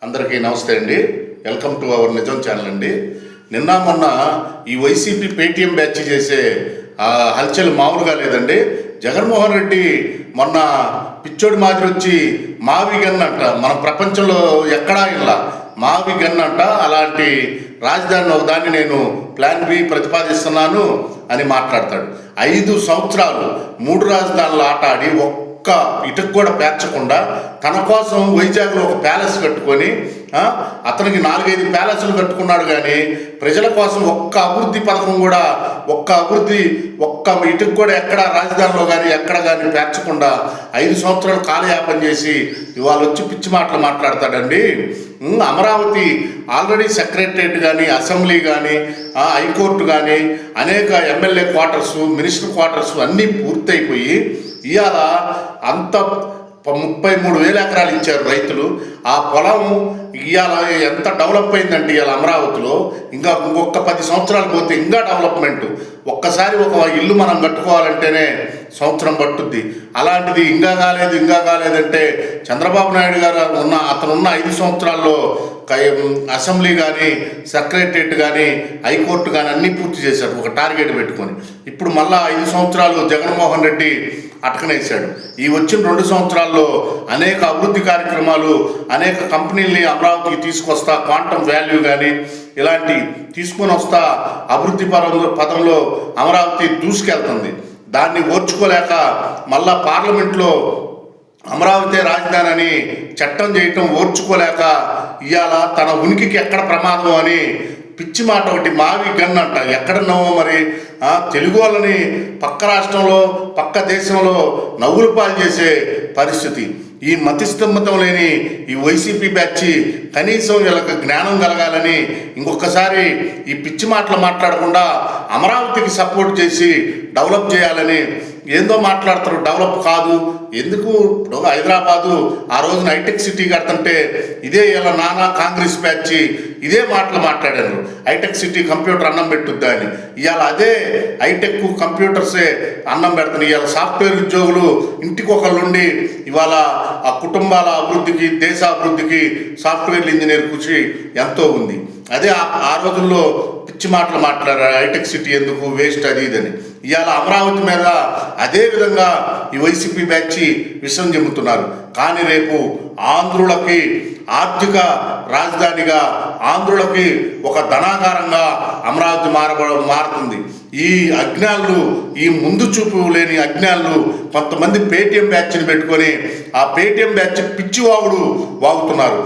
అందరికీ నమస్తే అండి. వెల్కమ్ టు అవర్ నిజం ఛానల్ అండి. నిన్న మొన్న ఈ వైసీపీ పేటీఎం బ్యాచ్ చేసే హల్చల్ మామూలుగా లేదండి. జగన్మోహన్ రెడ్డి మొన్న పిచ్చోడి మాదిరి వచ్చి మావి గన్ అంట, మన ప్రపంచంలో ఎక్కడా ఇలా మావి గన్ అంట, అలాంటి రాజధాని ఒక దాన్ని నేను ప్లాన్ బి ప్రతిపాదిస్తున్నాను అని మాట్లాడతాడు. 5 సంవత్సరాలు 3 రాజధానుల ఆట ఆడి ఒక్క ఇటుకు కూడా పేర్చకుండా తన కోసం వైజాగ్లో ఒక ప్యాలెస్ కట్టుకొని అతనికి 4-5 ప్యాలెస్లు కట్టుకున్నాడు. కానీ ప్రజల కోసం ఒక్క అభివృద్ధి పథకం కూడా ఒక్క ఇటుకు కూడా ఎక్కడ రాజధానిలో కానీ ఎక్కడ కానీ పేర్చకుండా 5 సంవత్సరాలు కాలయాపన చేసి ఇవాళ వచ్చి పిచ్చి మాటలు మాట్లాడతాడండి. అమరావతి ఆల్రెడీ సెక్రటరియట్ కానీ, అసెంబ్లీ కానీ, హైకోర్టు కానీ, అనేక ఎమ్మెల్యే క్వార్టర్సు, మినిస్టర్ క్వార్టర్సు అన్నీ పూర్తయిపోయి ఇవాళ అంత 33,000 ఎకరాలు ఇచ్చారు రైతులు. ఆ పొలం ఇవాళ ఎంత డెవలప్ అయిందంటే ఇవాళ అమరావతిలో ఇంకొక 10 సంవత్సరాలు పోతే ఇంకా డెవలప్మెంట్. ఒక్కసారి ఒక ఇల్లు మనం కట్టుకోవాలంటేనే సంవత్సరం పట్టుద్ది. అలాంటిది ఇంకా కాలేదంటే చంద్రబాబు నాయుడు గారు అతనున్న 5 సంవత్సరాల్లో అసెంబ్లీ కానీ, సెక్రటరియట్ కానీ, హైకోర్టు కానీ అన్నీ పూర్తి చేశాడు ఒక టార్గెట్ పెట్టుకొని. ఇప్పుడు మళ్ళా 5 సంవత్సరాలు జగన్మోహన్ రెడ్డి అటకనేశాడు. ఈ వచ్చిన 2 సంవత్సరాల్లో అనేక అభివృద్ధి కార్యక్రమాలు, అనేక కంపెనీల్ని అమరావతికి తీసుకొస్తా, క్వాంటమ్ వాల్యూ కానీ ఇలాంటి తీసుకొని వస్తా అభివృద్ధి పదంలో అమరావతి దూసుకెళ్తుంది. దాన్ని ఓర్చుకోలేక మళ్ళా పార్లమెంట్లో అమరావతి రాజధాని అని చట్టం చేయటం ఓర్చుకోలేక ఇవాళ తన ఉనికికి ఎక్కడ ప్రమాదం అని పిచ్చి మాట ఒకటి మావి గన్ అంట. ఎక్కడున్నామో మరి తెలుగు వాళ్ళని పక్క రాష్ట్రంలో, పక్క దేశంలో నవ్వులు పాలు చేసే పరిస్థితి. ఈ మతిస్తంభతం లేని ఈ వైసీపీ బ్యాచ్ కనీసం వీళ్ళకి జ్ఞానం కలగాలని ఇంకొకసారి ఈ పిచ్చి మాటలు మాట్లాడకుండా అమరావతికి సపోర్ట్ చేసి డెవలప్ చేయాలని ఏందో మాట్లాడతారు. డెవలప్ కాదు ఎందుకు? ఇప్పుడు హైదరాబాదు ఆ రోజున హైటెక్ సిటీ కడుతుంటే ఇదే ఇలా నానా కాంగ్రెస్ బ్యాచ్ ఇదే మాటలు మాట్లాడారు. హైటెక్ సిటీ కంప్యూటర్ అన్నం పెట్టుద్దా అని. ఇవాళ అదే హైటెక్ కంప్యూటర్సే అన్నం పెడుతున్నాయి. ఇవాళ సాఫ్ట్వేర్ ఉద్యోగులు ఇంటికి ఒకళ్ళుండి ఇవాళ ఆ కుటుంబాల అభివృద్ధికి, దేశ అభివృద్ధికి సాఫ్ట్వేర్ ఇంజనీర్ కృషి ఎంతో ఉంది. అదే ఆ రోజుల్లో పిచ్చి మాటలు మాట్లాడారు. హైటెక్ సిటీ ఎందుకు, వేస్ట్ అది ఇదని. ఇవాళ అమరావతి మీద అదే విధంగా ఈ వైసీపీ బ్యాచ్ విషం చెబుతున్నారు. కానీ రేపు ఆంధ్రులకి ఆర్థిక రాజధానిగా, ఆంధ్రులకి ఒక ధనాగారంగా అమరావతి మారుతుంది. ఈ అజ్ఞానులు, ఈ ముందు చూపు లేని అజ్ఞానులు కొంతమంది పేటీఎం బ్యాచ్ని పెట్టుకొని ఆ పేటీఎం బ్యాచ్ పిచ్చివాగుడు వాగుతున్నారు.